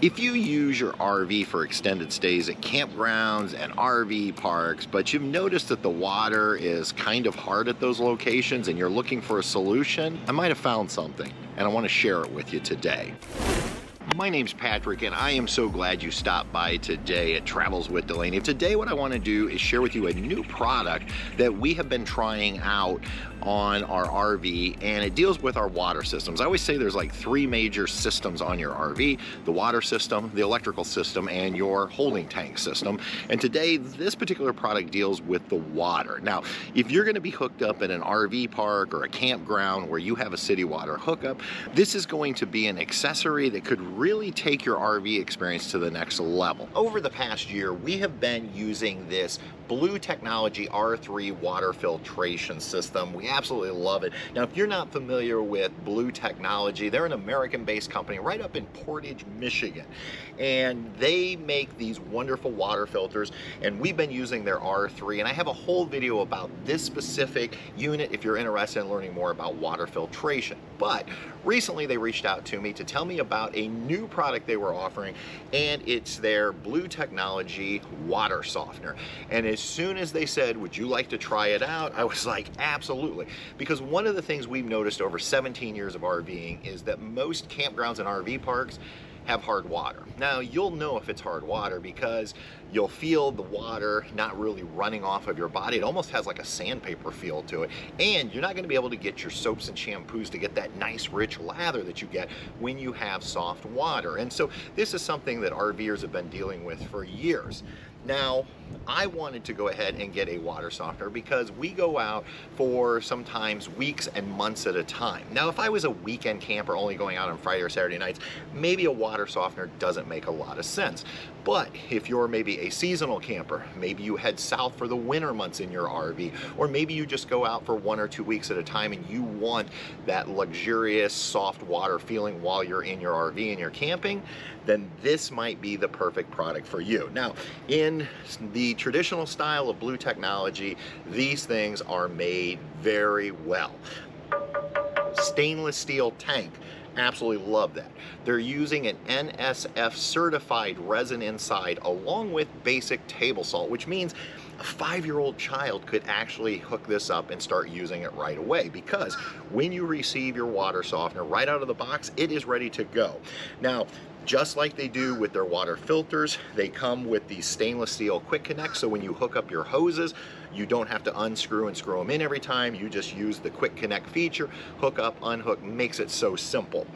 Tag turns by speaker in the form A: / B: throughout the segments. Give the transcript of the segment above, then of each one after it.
A: If you use your RV for extended stays at campgrounds and RV parks, but you've noticed that the water is kind of hard at those locations and you're looking for a solution, I might have found something and I want to share it with you today. My name's Patrick and I am so glad you stopped by today at Travels with Delaney. Today what I want to do is share with you a new product that we have been trying out on our RV, and it deals with our water systems. I always say there's like three major systems on your RV: the water system, the electrical system, and your holding tank system. And today this particular product deals with the water. Now, if you're going to be hooked up at an RV park or a campground where you have a city water hookup, this is going to be an accessory that could really take your RV experience to the next level. Over the past year, we have been using this Blu Technology R3 water filtration system. We absolutely love it. Now, if you're not familiar with Blu Technology, they're an American-based company right up in Portage, Michigan. And they make these wonderful water filters, and we've been using their R3, and I have a whole video about this specific unit if you're interested in learning more about water filtration. But recently they reached out to me to tell me about a new product they were offering, and it's their Blu Technology water softener. And as soon as they said, would you like to try it out, I was like, absolutely. Because one of the things we've noticed over 17 years of RVing is that most campgrounds and RV parks have hard water. Now, you'll know if it's hard water because you'll feel the water not really running off of your body. It almost has like a sandpaper feel to it. And you're not going to be able to get your soaps and shampoos to get that nice rich lather that you get when you have soft water. And so this is something that RVers have been dealing with for years. Now, I wanted to go ahead and get a water softener because we go out for sometimes weeks and months at a time. Now, if I was a weekend camper only going out on Friday or Saturday nights, maybe a water softener doesn't make a lot of sense. But if you're maybe a seasonal camper, maybe you head south for the winter months in your RV, or maybe you just go out for 1 or 2 weeks at a time and you want that luxurious soft water feeling while you're in your RV and you're camping, then this might be the perfect product for you. Now, in the traditional style of Blu Technology, these things are made very well. Stainless steel tank. Absolutely love that. They're using an NSF certified resin inside along with basic table salt, which means a 5-year-old child could actually hook this up and start using it right away, because when you receive your water softener right out of the box, it is ready to go. Now, just like they do with their water filters, they come with these stainless steel quick connects, so when you hook up your hoses, you don't have to unscrew and screw them in every time. You just use the quick connect feature, hook up, unhook, makes it so simple.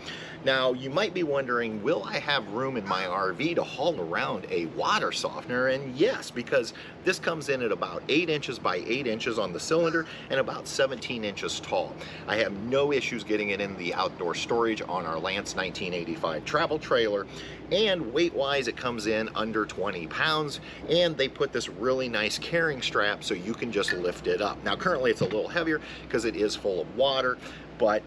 A: Now, you might be wondering, will I have room in my RV to haul around a water softener? And yes, because this comes in at about 8 inches by 8 inches on the cylinder and about 17 inches tall. I have no issues getting it in the outdoor storage on our Lance 1985 travel trailer, and weight-wise, it comes in under 20 pounds, and they put this really nice carrying strap so you can just lift it up. Now, currently it's a little heavier because it is full of water, but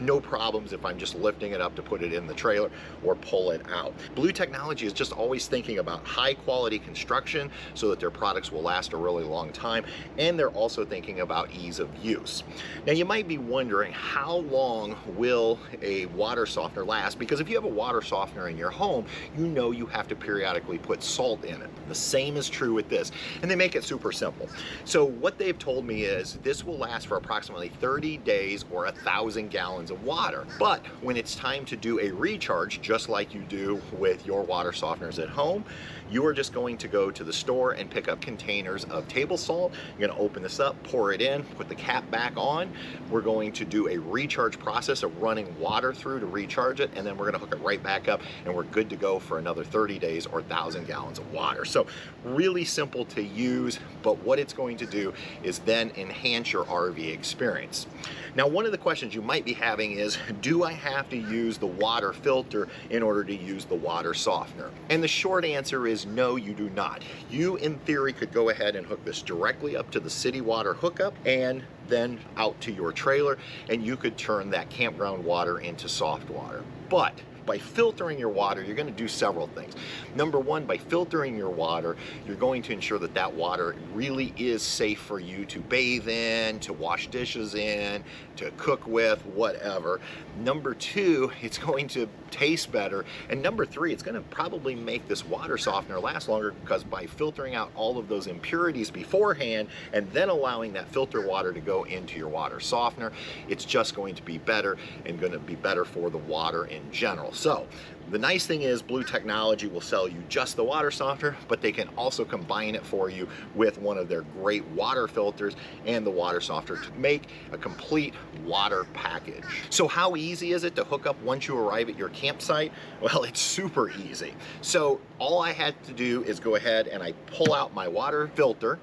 A: no problems if I'm just lifting it up to put it in the trailer or pull it out. Blu Technology is just always thinking about high quality construction so that their products will last a really long time, and they're also thinking about ease of use. Now, you might be wondering, how long will a water softener last? Because if you have a water softener in your home, you know you have to periodically put salt in it. The same is true with this, and they make it super simple. So what they've told me is this will last for approximately 30 days or 1,000 gallons of water. But when it's time to do a recharge, just like you do with your water softeners at home, you are just going to go to the store and pick up containers of table salt. You're going to open this up, pour it in, put the cap back on. We're going to do a recharge process of running water through to recharge it, and then we're going to hook it right back up, and we're good to go for another 30 days or 1,000 gallons of water. So really simple to use, but what it's going to do is then enhance your RV experience. Now, one of the questions you might be having is, do I have to use the water filter in order to use the water softener? And the short answer is no, you do not. You, in theory, could go ahead and hook this directly up to the city water hookup and then out to your trailer, and you could turn that campground water into soft water. But by filtering your water, you're going to do several things. Number one, by filtering your water, you're going to ensure that that water really is safe for you to bathe in, to wash dishes in, to cook with, whatever. Number two, it's going to taste better. And number three, it's going to probably make this water softener last longer, because by filtering out all of those impurities beforehand and then allowing that filter water to go into your water softener, it's just going to be better and going to be better for the water in general. So the nice thing is Blu Technology will sell you just the water softener, but they can also combine it for you with one of their great water filters and the water softener to make a complete water package. So how easy is it to hook up once you arrive at your campsite? Well, it's super easy. So all I had to do is go ahead and I pull out my water filter,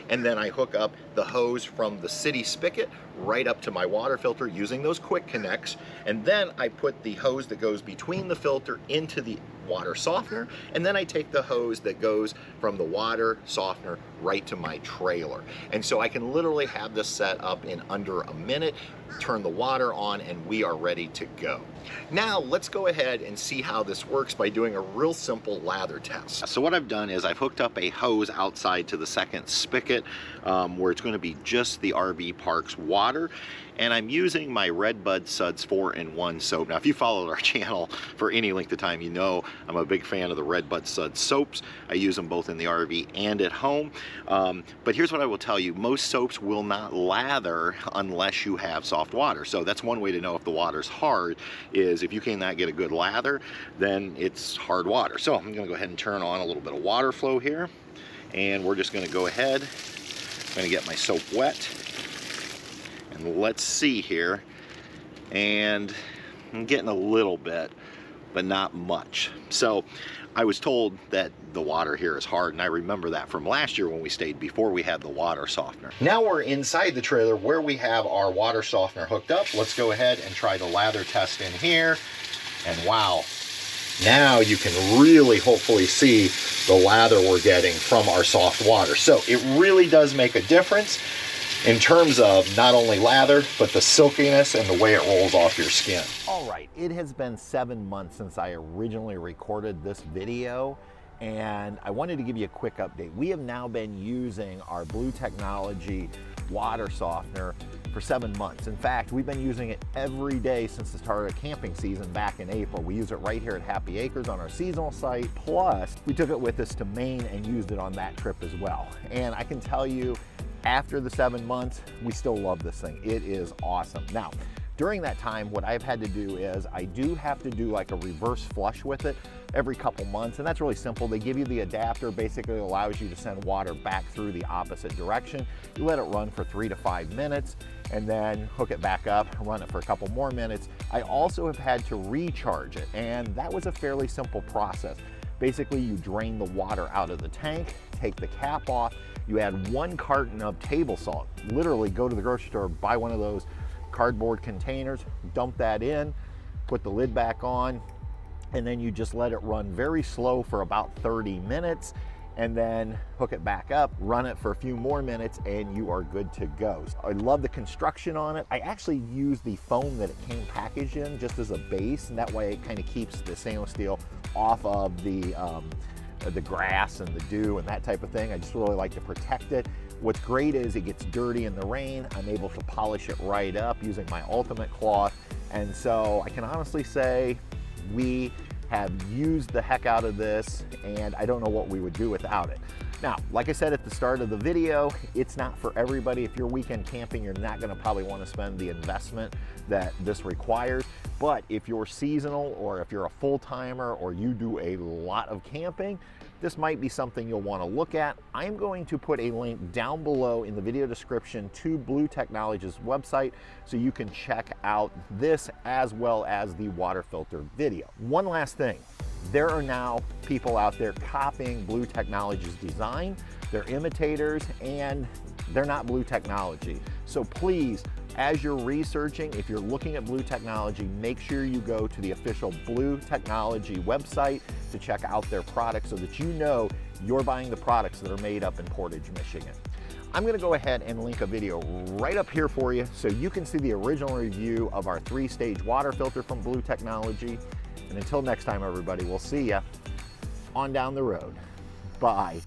A: and then I hook up the hose from the city spigot right up to my water filter using those quick connects, and then I put the hose that goes between the filter into the water softener, and then I take the hose that goes from the water softener right to my trailer. And so I can literally have this set up in under a minute, turn the water on, and we are ready to go. Now let's go ahead and see how this works by doing a real simple lather test. So what I've done is I've hooked up a hose outside to the second spigot where it's going to be just the RV park's water, and I'm using my Redbud Suds 4-in-1 soap. Now if you followed our channel for any length of time, you know I'm a big fan of the Redbud Suds soaps. I use them both in the RV and at home. But here's what I will tell you: most soaps will not lather unless you have soft water. So that's one way to know if the water's hard, is if you cannot get a good lather, then it's hard water. So I'm gonna go ahead and turn on a little bit of water flow here, and we're just gonna go ahead. I'm gonna get my soap wet, and let's see here. And I'm getting a little bit, but not much. So I was told that the water here is hard, and I remember that from last year when we stayed before we had the water softener. Now we're inside the trailer where we have our water softener hooked up. Let's go ahead and try the lather test in here. And wow, now you can really hopefully see the lather we're getting from our soft water. So it really does make a difference in terms of not only lather, but the silkiness and the way it rolls off your skin. All right, it has been 7 months since I originally recorded this video, and I wanted to give you a quick update. We have now been using our Blu Technology water softener for 7 months. In fact, we've been using it every day since the start of camping season back in April. We use it right here at Happy Acres on our seasonal site, plus we took it with us to Maine and used it on that trip as well. And I can tell you, after the 7 months, we still love this thing. It is awesome. Now, during that time, what I've had to do is I do have to do like a reverse flush with it every couple months, and that's really simple. They give you the adapter, basically allows you to send water back through the opposite direction. You let it run for 3 to 5 minutes, and then hook it back up, run it for a couple more minutes. I also have had to recharge it, and that was a fairly simple process. Basically, you drain the water out of the tank, take the cap off, you add 1 carton of table salt. Literally go to the grocery store, buy one of those cardboard containers, dump that in, put the lid back on, and then you just let it run very slow for about 30 minutes, and then hook it back up, run it for a few more minutes, and you are good to go. I love the construction on it. I actually use the foam that it came packaged in just as a base, and that way it kind of keeps the stainless steel off of the grass and the dew and that type of thing. I just really like to protect it. What's great is it gets dirty in the rain. I'm able to polish it right up using my Ultimate cloth. And so I can honestly say we have used the heck out of this, and I don't know what we would do without it. Now, like I said at the start of the video, it's not for everybody. If you're weekend camping, you're not gonna probably wanna spend the investment that this requires. But if you're seasonal, or if you're a full-timer, or you do a lot of camping, this might be something you'll want to look at. I'm going to put a link down below in the video description to Blu Technology's website so you can check out this as well as the water filter video. One last thing, there are now people out there copying Blu Technology's design. They're imitators, and they're not Blu Technology. So please, as you're researching, if you're looking at Blu Technology, make sure you go to the official Blu Technology website to check out their products so that you know you're buying the products that are made up in Portage, Michigan. I'm gonna go ahead and link a video right up here for you so you can see the original review of our 3-stage water filter from Blu Technology. And until next time, everybody, we'll see ya on down the road. Bye.